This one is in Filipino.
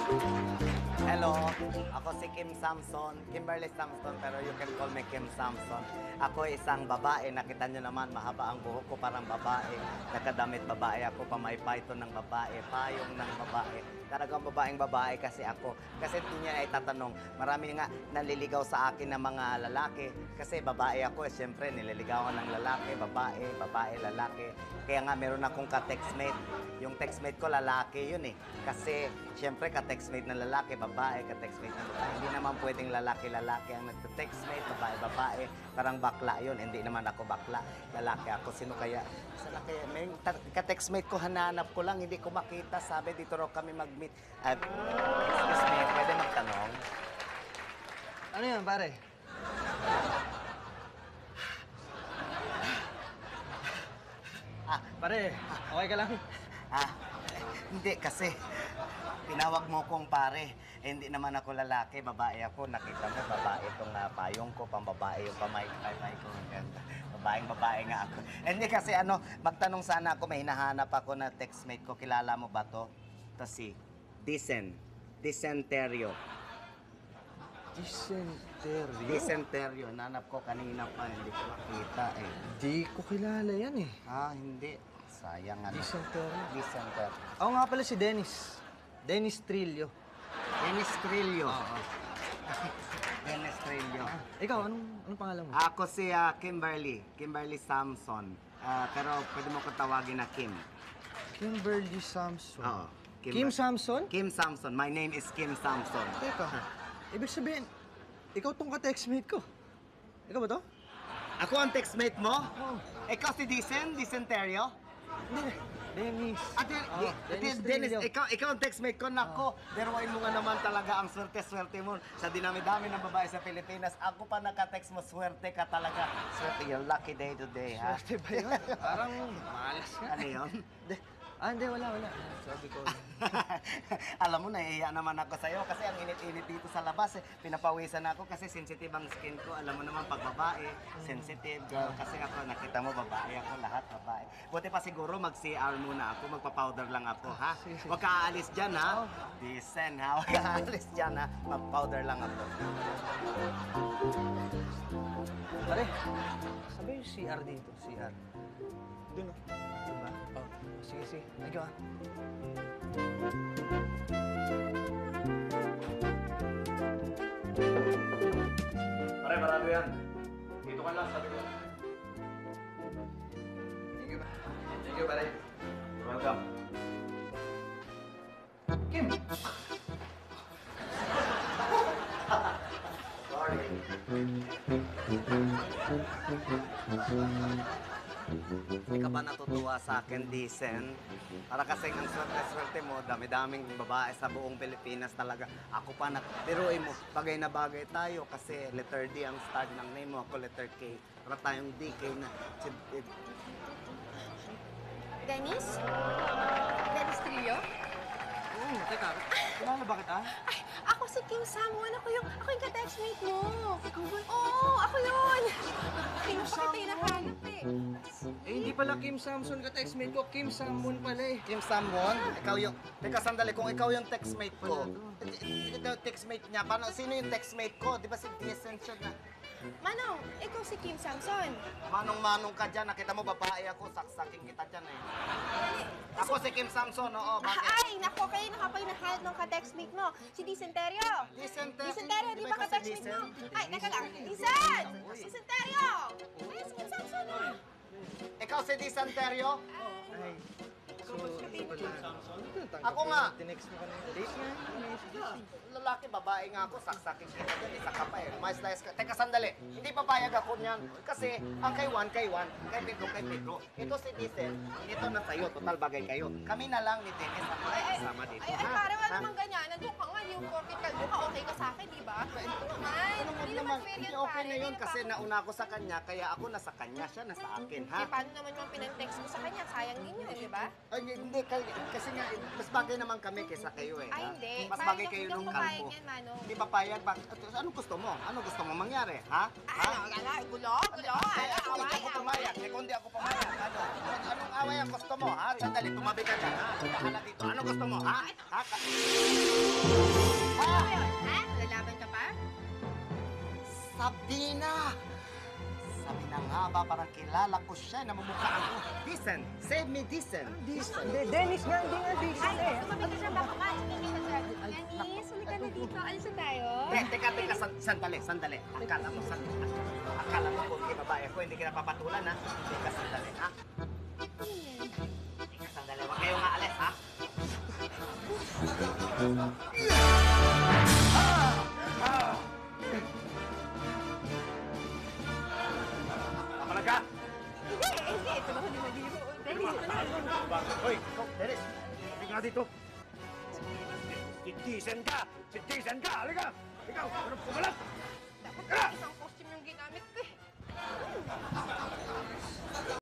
Hello, ako si Kim Samson, Kimberly Samson, pero you can call me Kim Samson. Ako ay isang babae, nakita nyo naman, mahaba ang buhok ko, parang babae. Nakadamit babae ako, pamaypayto ng babae, payong ng babae. Talagang babaeng babae kasi ako. Kasi hindi niya ay tatanong, marami nga naliligaw sa akin ng mga lalaki. Kasi babae ako, siyempre nililigawan ng lalaki, babae, lalaki. Kaya nga meron akong ka-textmate. Yung textmate ko, lalaki yun eh. Kasi, siyempre, ka-textmate ng lalaki, babae, ka-textmate ng babae. Hindi naman pwedeng lalaki-lalaki ang nagte-textmate, babae-babae. Parang bakla yun. Hindi naman ako bakla. Lalaki ako. Sino kaya? Sana kaya? May ka-textmate ko, hananap ko lang. Hindi ko makita. Sabi, dito raw kami mag-meet. Excuse me, pwede magtanong? Ano yan, pare? Pare, okay ka lang? Hindi kasi tinawag mo kong pare. Eh, hindi naman ako lalaki, babae ako. Nakita mo, babae itong payong ko, pambabae yung pamay ko. Ganda. Babae nga ako. Hindi kasi magtanong sana ako, may hinahanap ako na textmate ko. Kilala mo ba to? Ito si Dicenterio. Dicenterio. Nanap ko kanina pa, hindi ko makita eh. Di ko kilala yan eh. Hindi. Sayang Dicenterio. Dicenterio. Ako nga pala si Dennis. Dennis Trillo. Dennis Trillo. Dennis Trillo. Ikaw, anong pangalan mo? Ako si Kimberly Samson. Pero pwede mo ko tawagin na Kim. Kimberly Samson. Oo. Kim Samson? Kim Samson. My name is Kim Samson. Teka, ibig sabihin, ikaw tong ka-textmate ko. Ikaw ba to? Ako ang textmate mo? Oo. Ikaw si Dicenterio? Hindi, Dennis. Dennis, ikaw ang textmate ko. Nako, deruin mo nga naman talaga ang swerte-swerte mo. Sa dinami-dami ng babae sa Pilipinas, ako pa naka-text mo, swerte ka talaga. Swerte, your lucky day today, ha? Swerte ba yun? Parang malas ka. Ano yun? Hindi, wala. Sabi ko. Alam mo, nahihiya naman ako sa'yo kasi ang init-init dito sa labas. Pinapawisan ako kasi sensitive ang skin ko. Alam mo naman, pag babae, sensitive. Girl, kasi ako, nakita mo, babae ako, lahat babae. Buti pa siguro mag-CR muna ako, magpa-powder lang ako, ha? Huwag ka aalis dyan, ha? Decent, ha? Huwag ka aalis dyan, ha? Mag-powder lang ako. Pare, sabi yung CR dito, CR. Doon, oh. Diba? Oh, sige. Thank you, ah. Pare, marado yan. Dito ka lang, sabi ko. Thank you, pare. Welcome. Kim! Sorry. Hindi ka ba natutuwa sa akin, Decent? Para kasi ang swerte-swerte mo, dami-daming babae sa buong Pilipinas talaga. Ako pa biruin mo, bagay na bagay tayo kasi letter D ang start ng name mo, ako letter K. Para tayong DK na. Dennis? Dennis Trillo? Oo, teka. Kilala ba kita? Ay, ako si Kim Samon. Ako yung ka-textmate mo. Ikaw ba? Oo, ako yun. Kim Samon. Kita hinahanap eh. Hindi pala Kim Samson ka-textmate ko. Kim Samon pala eh. Kim Samon, ikaw yung... Teka, sandali, kung ikaw yung textmate ko, textmate niya, sino yung textmate ko? Di ba si Decent siya na? Manong, ikaw si Kim Samson. Manong-manong ka dyan, nakita mo babae ako, saksaking kita dyan eh. Ako si Kim Samson, oo, bakit? Ay, naku, kayo nakapagnahalap ng ka-textmate mo. Si Dicenterio. Dicenterio, di ba ka-textmate mo? Ay, naka lang. Dicenterio! Ay, si Kim Samson ah. Ikaw si Dicenterio? Ay. Ako nga. Tinext mo ka na yung date nga. Lalaki, babae nga ako, saksaking kita dyan, isa ka pa eh. Mais-layas ka. Teka, sandali. Hindi papayag ako niyan. Kasi ang kay Juan, kay Pedro. Ito si Diesel. Ito na sa'yo, total bagay kayo. Kami na lang ni Dennis ang kasama dito. Ay, pare, wala naman ganyan. Nandiyo ka nga, yung porkit kalbo ka, okay ka sa akin, di ba? Ano naman? Hindi naman fair Hindi yan, okay pare. na yun kasi nauna ako sa kanya, kaya ako nasa kanya, siya nasa akin, ha? Eh, paano naman yung pinag-text mo sa kanya? Sayang din yun, di ba? Ay, hindi, kasi nga, mas bagay naman kami kaysa kayo eh. Ay, ha? hindi. Mas Parang bagay kayo hindi nung ako papayag kalbo. yan, Manong. Hindi papayag? Anong gusto mo? Anong gusto mo mangyari, ha? Gulo? Hindi ako pumayag. Kung hindi ako pumayag, anong away ang gusto mo, ha? Sandali, tumabi ka dyan, ha? Hala dito. Anong gusto mo, ha? Ano yun, ha? Lalaban ka pa? Sabina! Sabina nga ba, parang kilala ko siya, namumukhaan ko. Dicen! Save me, Dicen! Dennis nga, hindi nga Dicen Ay, tumabig ka siya baka ka. Tumabig ka siya. Yanis, halika na dito. Alis na tayo. Teka, sandali. Akala mo kung di babae ko, hindi kita papatulan, ha? Teka, sandali, ha? Teka, sandali. Huwag kayong aalis, ha? Nakalag ka? Hindi. Ito ba hindi mabiro? Dennis, ito na. Hoy, ikaw, Dennis. Halika nga dito. Citizen ka! Citizen ka! Halika! Ikaw, ano pumalag? Dapat isang costume yung ginamit ko eh.